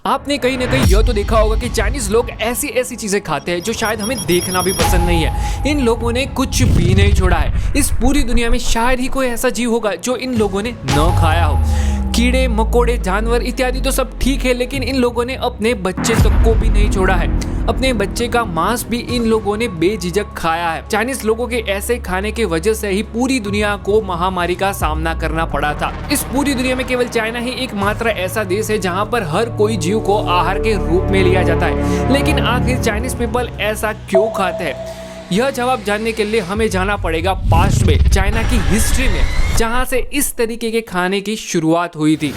आपने कहीं ना कहीं यह तो देखा होगा कि चाइनीज लोग ऐसी ऐसी चीजें खाते हैं जो शायद हमें देखना भी पसंद नहीं है। इन लोगों ने कुछ भी नहीं छोड़ा है। इस पूरी दुनिया में शायद ही कोई ऐसा जीव होगा जो इन लोगों ने न खाया हो। कीड़े मकोड़े जानवर इत्यादि तो सब ठीक है, लेकिन इन लोगों ने अपने बच्चे तक को भी नहीं छोड़ा है। अपने बच्चे का मांस भी इन लोगों ने बेझिझक खाया है। चाइनीज लोगों के ऐसे खाने की वजह से ही पूरी दुनिया को महामारी का सामना करना पड़ा था। इस पूरी दुनिया में केवल चाइना ही एकमात्र ऐसा देश है जहां पर हर कोई जीव को आहार के रूप में लिया जाता है। लेकिन आखिर चाइनीज पीपल ऐसा क्यों खाते हैं? यह जवाब जानने के लिए हमें जाना पड़ेगा पास्ट में, चाइना की हिस्ट्री में, जहां से इस तरीके के खाने की शुरुआत हुई थी।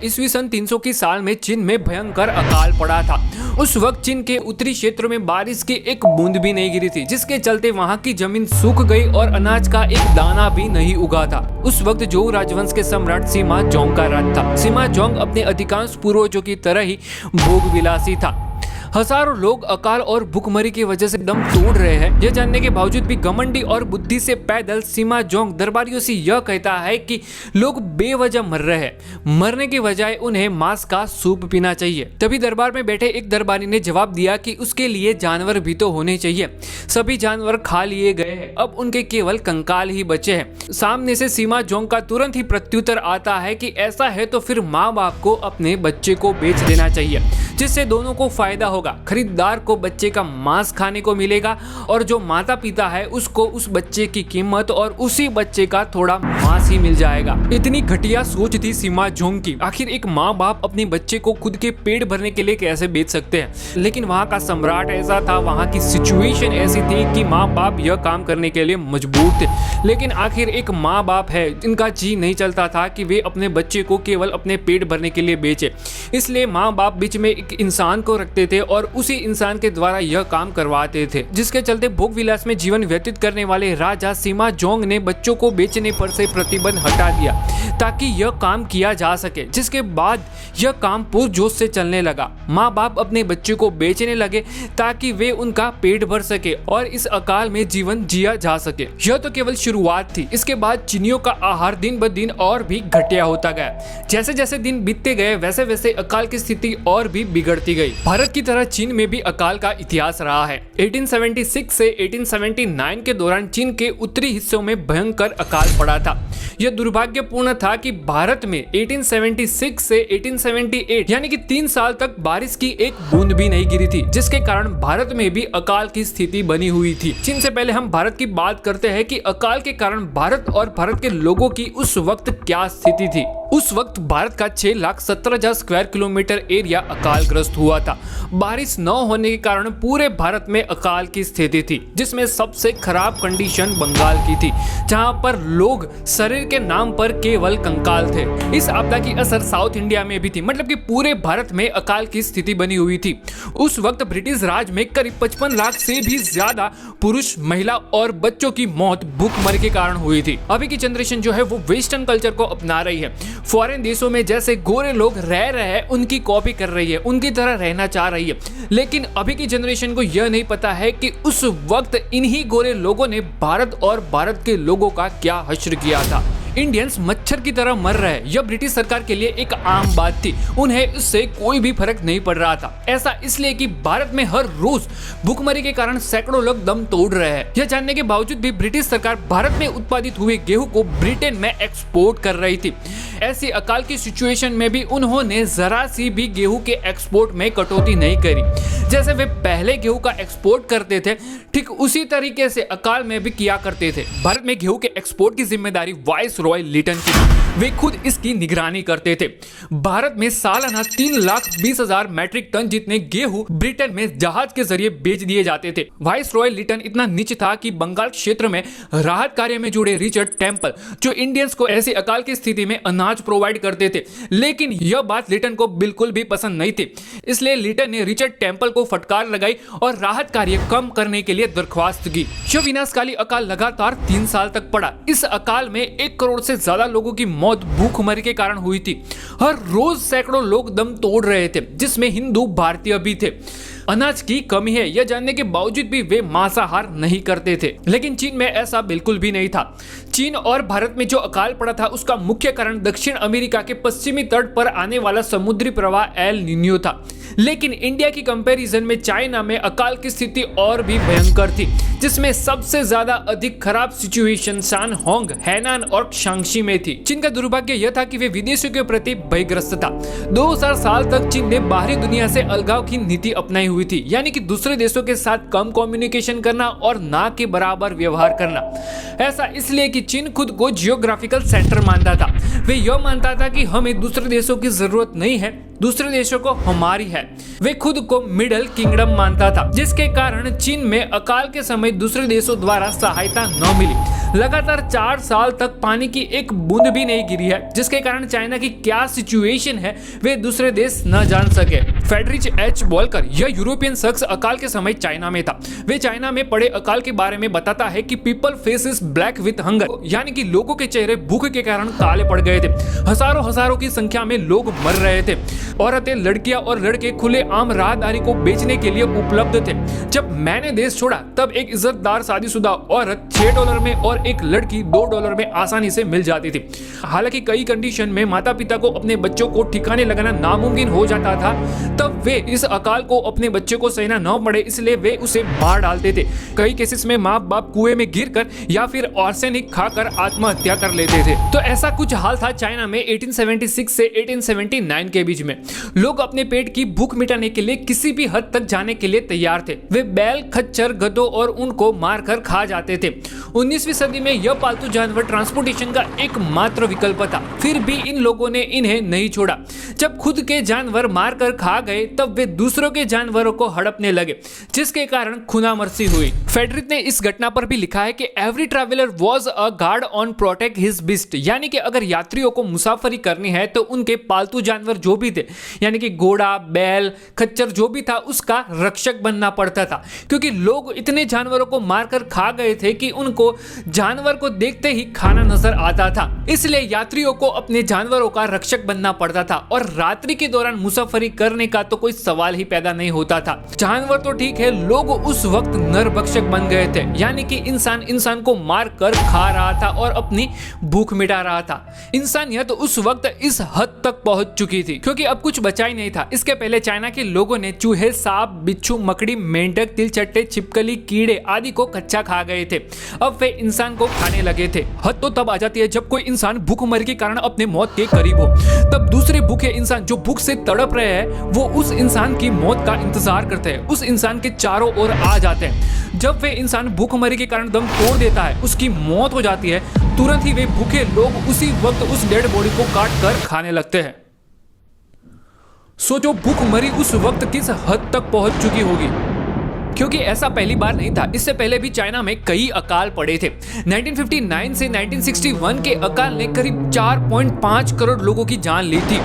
ईस्वी सन 300 की साल में चीन में भयंकर अकाल पड़ा था। उस वक्त चीन के उत्तरी क्षेत्रों में बारिश की एक बूंद भी नहीं गिरी थी, जिसके चलते वहां की जमीन सूख गई और अनाज का एक दाना भी नहीं उगा था। उस वक्त जो राजवंश के सम्राट सिमा जोंग का राज था। सिमा जोंग अपने अधिकांश पूर्वजों की तरह ही भोगविलासी था। हजारों लोग अकाल और भूखमरी की वजह से दम तोड़ रहे हैं। यह जानने के बावजूद भी घमंडी और बुद्धि से पैदल सिमा जोंग दरबारियों से यह कहता है कि लोग बेवजह मर रहे हैं, मरने की बजाय उन्हें मांस का सूप पीना चाहिए। तभी दरबार में बैठे एक दरबारी ने जवाब दिया कि उसके लिए जानवर भी तो होने चाहिए। सभी जानवर खा लिए गए हैं, अब उनके केवल कंकाल ही बचे हैं। सामने से सिमा जोंग का तुरंत ही प्रत्युत्तर आता है कि ऐसा है तो फिर माँ बाप को अपने बच्चे को बेच देना चाहिए, जिससे दोनों को फायदा होगा। खरीदार को बच्चे का मांस खाने को मिलेगा और जो माता पिता है उसको उस बच्चे की कीमत और उसी बच्चे का थोड़ा मांस ही मिल जाएगा। इतनी घटिया सोच थी सिमा जोंग की। आखिर एक माँ बाप अपने बच्चे को खुद के पेट भरने के लिए कैसे बेच सकते हैं? लेकिन वहाँ का सम्राट ऐसा था, वहाँ की सिचुएशन ऐसी थी कि माँ बाप यह काम करने के लिए मजबूर थे। लेकिन आखिर एक माँ बाप है, इनका जी नहीं चलता था कि वे अपने बच्चे को केवल अपने पेट भरने के लिए बेचे। इसलिए माँ बाप बीच में एक इंसान को रखते थे और उसी इंसान के द्वारा यह काम करवाते थे, जिसके चलते भोग विलास में जीवन व्यतीत करने वाले राजा सिमा जोंग ने बच्चों को बेचने पर से प्रतिबंध हटा दिया ताकि यह काम किया जा सके। जिसके बाद यह काम पुरजोश से चलने लगा। माँ बाप अपने बच्चे को बेचने लगे ताकि वे उनका पेट भर सके और इस अकाल में जीवन जिया जा सके। यह तो केवल शुरुआत थी। इसके बाद चीनियों का आहार दिन ब दिन और भी घटिया होता गया। जैसे जैसे दिन बीतते गए वैसे वैसे अकाल की स्थिति और भी बिगड़ती गई। भारत की तरह चीन में भी अकाल का इतिहास रहा है। 1876 से 1879 के दौरान चीन के उत्तरी हिस्सों में भयंकर अकाल पड़ा था। यह दुर्भाग्यपूर्ण था कि भारत में 1876 से 1878 यानी कि 3 साल तक बारिश की एक बूंद भी नहीं गिरी थी, जिसके कारण भारत में भी अकाल की स्थिति बनी हुई थी। चीन से पहले हम भारत की बात करते हैं कि अकाल के कारण भारत और भारत के लोगों की उस वक्त क्या स्थिति थी। उस वक्त भारत का 6,17,000 स्क्वायर किलोमीटर एरिया अकालग्रस्त हुआ था। बारिश न होने के कारण पूरे भारत में अकाल की स्थिति थी, जिसमें सबसे खराब कंडीशन बंगाल की थी, जहां पर लोग शरीर के नाम पर केवल कंकाल थे। इस आपदा की असर साउथ इंडिया में भी थी, मतलब कि पूरे भारत में अकाल की स्थिति बनी हुई थी। उस वक्त ब्रिटिश राज में करीब 55 लाख से भी ज्यादा पुरुष, महिला और बच्चों की मौत भूखमरी के कारण हुई थी। अभी की जनरेशन जो है वो वेस्टर्न कल्चर को अपना रही है। फॉरेन देशों में जैसे गोरे लोग रह रहे हैं उनकी कॉपी कर रही है, उनकी तरह रहना चाह रही है। लेकिन अभी की जनरेशन को यह नहीं पता है कि उस वक्त इन्हीं गोरे लोगों ने भारत और भारत के लोगों का क्या हश्र किया था। इंडियंस मच्छर की तरह मर रहे हैं, यह ब्रिटिश सरकार के लिए एक आम बात थी। उन्हें इससे कोई भी फर्क नहीं पड़ रहा था। ऐसा इसलिए कि भारत में हर रोज भूखमरी के कारण सैकड़ों लोग दम तोड़ रहे हैं। यह जानने के बावजूद भी ब्रिटिश सरकार भारत में उत्पादित हुए गेहूं को ब्रिटेन में एक्सपोर्ट कर रही थी। ऐसी अकाल की सिचुएशन में भी उन्होंने जरा सी भी गेहूं के एक्सपोर्ट में कटौती नहीं करी। जैसे वे पहले गेहूं का एक्सपोर्ट करते थे, ठीक उसी तरीके से अकाल में भी किया करते थे। भारत में गेहूं के एक्सपोर्ट की जिम्मेदारी वाइस रॉय लिटन की थी। वे खुद इसकी निगरानी करते थे। भारत में सालाना 3,20,000 मैट्रिक टन जितने गेहूं ब्रिटेन में जहाज के जरिए बेच दिए जाते थे। वाइस रॉय लिटन इतना नीच था कि बंगाल क्षेत्र में राहत कार्य में जुड़े रिचर्ड टेम्पल, जो इंडियंस को ऐसी अकाल की स्थिति में अनाज प्रोवाइड करते थे, लेकिन यह बात लिटन को बिल्कुल भी पसंद नहीं थी। इसलिए लिटन ने रिचर्ड टेम्पल को फटकार लगाई और राहत कार्य कम करने के लिए दरख्वास्त की। यह विनाशकाली अकाल लगातार 3 साल तक पड़ा। इस अकाल में 1 करोड़ से ज्यादा लोगों की मौत भूखमरी के कारण हुई थी। हर रोज सैकड़ों लोग दम तोड़ रहे थे, जिसमें हिंदू भारतीय भी थे। अनाज की कमी है यह जानने के बावजूद भी वे मांसाहार नहीं करते थे। लेकिन चीन में ऐसा बिल्कुल भी नहीं था। चीन और भारत में जो अकाल पड़ा था उसका मुख्य कारण दक्षिण अमेरिका के पश्चिमी तट पर आने वाला समुद्री प्रवाह एल निन्यो था। लेकिन इंडिया की कंपैरिजन में चाइना में अकाल की स्थिति और भी भयंकर थी, जिसमें सबसे ज्यादा अधिक खराब सिचुएशन शानहोंग, हैनान और शांक्षी में थी। चीन का दुर्भाग्य यह था कि वे विदेशियों के प्रति भयग्रस्त था। 2000 साल तक चीन ने बाहरी दुनिया से अलगाव की नीति अपनाई हुई थी, यानी कि दूसरे देशों के साथ कम कम्युनिकेशन करना और ना के बराबर व्यवहार करना। ऐसा इसलिए कि चीन खुद को जियोग्राफिकल सेंटर मानता था। वे यह मानता था कि हमें दूसरे देशों की जरूरत नहीं है, दूसरे देशों को हमारी है। वे खुद को मिडिल किंगडम मानता था, जिसके कारण चीन में अकाल के समय दूसरे देशों द्वारा सहायता न मिली। लगातार 4 साल तक पानी की एक बूंद भी नहीं गिरी है, जिसके कारण चाइना की क्या सिचुएशन है वे दूसरे देश न जान सके। फ्रेडरिच एच वॉल्कर, यह यूरोपियन शख्स अकाल के समय चाइना में था। वे चाइना में पड़े अकाल के बारे में बताता है कि people faces black with hunger, यानी कि लोगों के चेहरे भूख के कारण काले पड़ गए थे। हजारों की संख्या में लोग मर रहे थे। औरतें, लड़कियां और लड़के खुले आम राहदारी को बेचने के लिए उपलब्ध थे। जब मैंने देश छोड़ा तब एक इज्जतदार शादीशुदा औरत $6 में और एक लड़की $2 में आसानी से मिल जाती थी। हालांकि कई कंडीशन में माता पिता को अपने बच्चों को ठिकाने लगाना नामुमकिन हो जाता था, तब वे इस अकाल को अपने बच्चे को सहना न पड़े इसलिए वे उसे मार डालते थे। कई केसेस में माँ बाप कुएं में गिरकर या फिर आर्सेनिक खाकर आत्महत्या कर लेते थे। तो ऐसा कुछ हाल था चाइना में 1876 से 1879 के बीच में। लोग अपने पेट की भूख मिटाने के लिए किसी भी हद तक जाने के लिए तैयार थे। वे बैल, खच्चर, गधों और उनको मारकर खा जाते थे। 19वीं सदी में यह पालतू जानवर ट्रांसपोर्टेशन का एकमात्र विकल्प था। फिर भी इन लोगों ने इन्हें नहीं छोड़ा। जब खुद के जानवर मारकर खा गए तब वे दूसरों के जानवरों को हड़पने लगे, जिसके कारण खूनामर्सी हुई। फेडरिक ने इस घटना पर भी लिखा है कि every traveller was a guard on protect his beast, यानी कि अगर यात्रियों को मुसाफरी करनी है तो उनके पालतू जानवर जो भी थे, यानी कि घोड़ा, बैल, खच्चर जो भी था उसका रक्षक बनना पड़ता था, क्योंकि लोग इतने जानवरों को मारकर खा गए थे कि उनको जानवर को देखते ही खाना नजर आता था। इसलिए यात्रियों को अपने जानवरों का रक्षक बनना पड़ता था और रात्रि के दौरान मुसाफरी करने का तो कोई सवाल ही पैदा नहीं होता था। जानवर तो ठीक है, लोग उस वक्त नरभक्षक बन गए थे, यानी कि इंसान को मार कर खा रहा था और अपनी भूख मिटा रहा था। इंसानियत उस वक्त इस हद तक पहुंच चुकी थी क्योंकि अब कुछ बचा ही नहीं था। इसके पहले चाइना के लोगों ने चूहे, सांप, बिच्छू, मकड़ी, मेंढक, तिलचट्टे, छिपकली, कीड़े आदि को कच्चा खा गए थे। अब वे इंसान को खाने लगे थे। हद तो तब आ जाती है जब कोई इंसान भूखमरी के कारण अपने मौत के करीब हो। तब दूसरे भूखे इंसान जो भूख से तड़प रहे हैं वो उस इंसान की मौत का इंतजार करते हैं, उस इंसान के चारों ओर आ जाते हैं। जब वे इंसान भूखमरी के कारण दम तोड़ देता है, उसकी मौत हो जाती है, तुरंत ही वे भूखे लोग उसी वक्त उस डेड बॉडी को काट कर खाने लगते हैं। सोचो भूखमरी उस वक्त किस हद तक पहुंच चुकी होगी, क्योंकि ऐसा पहली बार नहीं था। इससे पहले भी चाइना में कई अकाल पड़े थे। 1959 से 1961 के अकाल ने करीब 4.5 करोड़ लोगों की जान ली थी,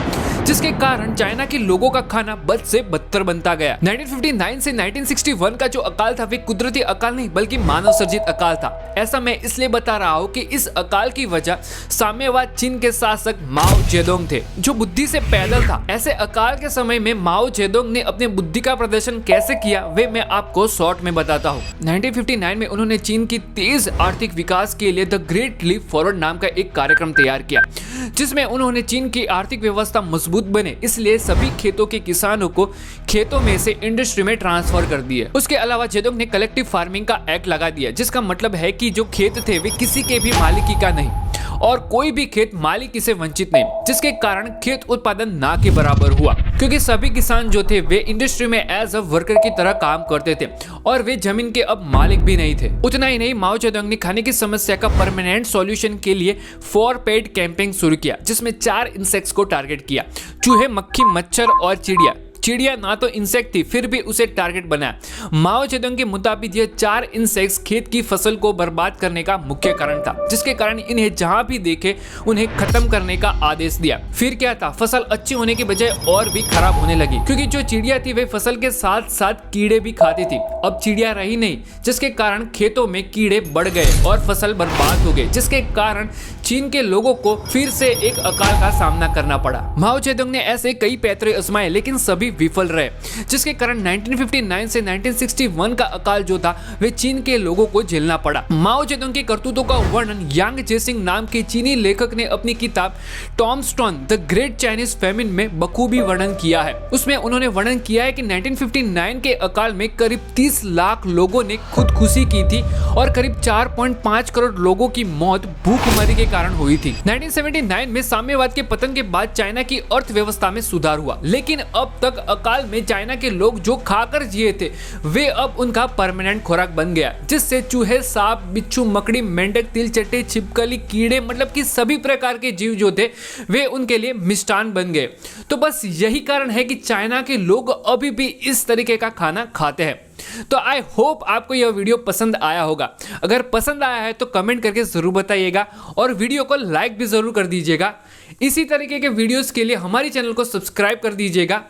जिसके कारण चाइना के लोगों का खाना बद से बदतर बनता गया। 1959 से 1961 का जो अकाल था वे कुदरती अकाल नहीं बल्कि मानव सर्जित अकाल था। ऐसा मैं इसलिए बता रहा हूँ कि इस अकाल की वजह साम्यवाद चीन के शासक माओ जेडोंग थे, जो बुद्धि से पैदल था। ऐसे अकाल के समय में माओ जेडोंग ने अपने बुद्धि का प्रदर्शन कैसे किया वे मैं आपको शॉर्ट में बताता हूँ। 1959 में उन्होंने चीन की तेज आर्थिक विकास के लिए द ग्रेट लीप फॉरवर्ड नाम का एक कार्यक्रम तैयार किया, जिसमें उन्होंने चीन की आर्थिक व्यवस्था मजबूत बने इसलिए सभी खेतों के किसानों को खेतों में से इंडस्ट्री में ट्रांसफर कर दिए। उसके अलावा जेडोंग ने कलेक्टिव फार्मिंग का एक्ट लगा दिया, जिसका मतलब है कि जो खेत थे वे किसी के भी मालिकी का नहीं और कोई भी खेत मालिकी से वंचित नहीं, जिसके कारण खेत उत्पादन ना के बराबर हुआ, क्योंकि सभी किसान जो थे वे इंडस्ट्री में एज अ वर्कर की तरह काम करते थे और वे जमीन के अब मालिक भी नहीं थे। उतना ही नहीं, माओ जेडोंग ने खाने की समस्या का परमानेंट सॉल्यूशन के लिए 4 पेड कैंपेन शुरू किया, जिसमें 4 इंसेक्ट्स को टारगेट किया। चूहे, मक्खी, मच्छर और चिड़िया। चिड़िया ना तो इंसेक्ट थी फिर भी उसे टारगेट बनाया। माओ जेडोंग के मुताबिक ये 4 इंसेक्ट्स खेत की फसल को बर्बाद करने का मुख्य कारण था, जिसके कारण इन्हें जहां भी देखे उन्हें खत्म करने का आदेश दिया। फिर क्या था, फसल अच्छी होने के बजाय और भी खराब होने लगी, क्योंकि जो चिड़िया थी वे फसल के साथ साथ कीड़े भी खाती थी। अब चिड़िया रही नहीं, जिसके कारण खेतों में कीड़े बढ़ गए और फसल बर्बाद हो गई, जिसके कारण चीन के लोगों को फिर से एक अकाल का सामना करना पड़ा। माओ जेडोंग ने ऐसे कई पैतरे आजमाए लेकिन सभी भी विफल रहे, जिसके कारण 1959 से 1961 का अकाल जो था वे चीन के लोगों को झेलना पड़ा। माओ जेडुंग की करतूतों का वर्णन यांग जेसिंग नाम के चीनी लेखक ने अपनी किताब tombstone the great Chinese famine में बखूबी वर्णन किया है। उसमें उन्होंने वर्णन किया है कि 1959 के अकाल में करीब 30 लाख लोगों ने खुदकुशी की थी और करीब 4.5 करोड़ लोगों की मौत भूखमरी के कारण हुई थी। 1979 में साम्यवाद के पतन के बाद चाइना की अर्थव्यवस्था में सुधार हुआ, लेकिन अब तक अकाल में चाइना के लोग जो खाकर जिए थे वे अब उनका परमानेंट खुराक बन गया, जिससे चूहे, सांप, बिच्छू, मकड़ी, मेंढक, तिलचट्टे, छिपकली, कीड़े मतलब कि सभी प्रकार के जीव जो थे वे उनके लिए मिष्ठान बन गए। तो बस यही कारण है कि चाइना के लोग अभी भी इस तरीके का खाना खाते हैं। तो आई होप आपको यह वीडियो पसंद आया होगा। अगर पसंद आया है तो कमेंट करके जरूर बताइएगा और वीडियो को लाइक भी जरूर कर दीजिएगा। इसी तरीके के वीडियोस के लिए हमारी चैनल को सब्सक्राइब कर दीजिएगा।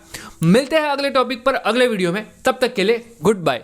मिलते हैं अगले टॉपिक पर अगले वीडियो में, तब तक के लिए गुड बाय।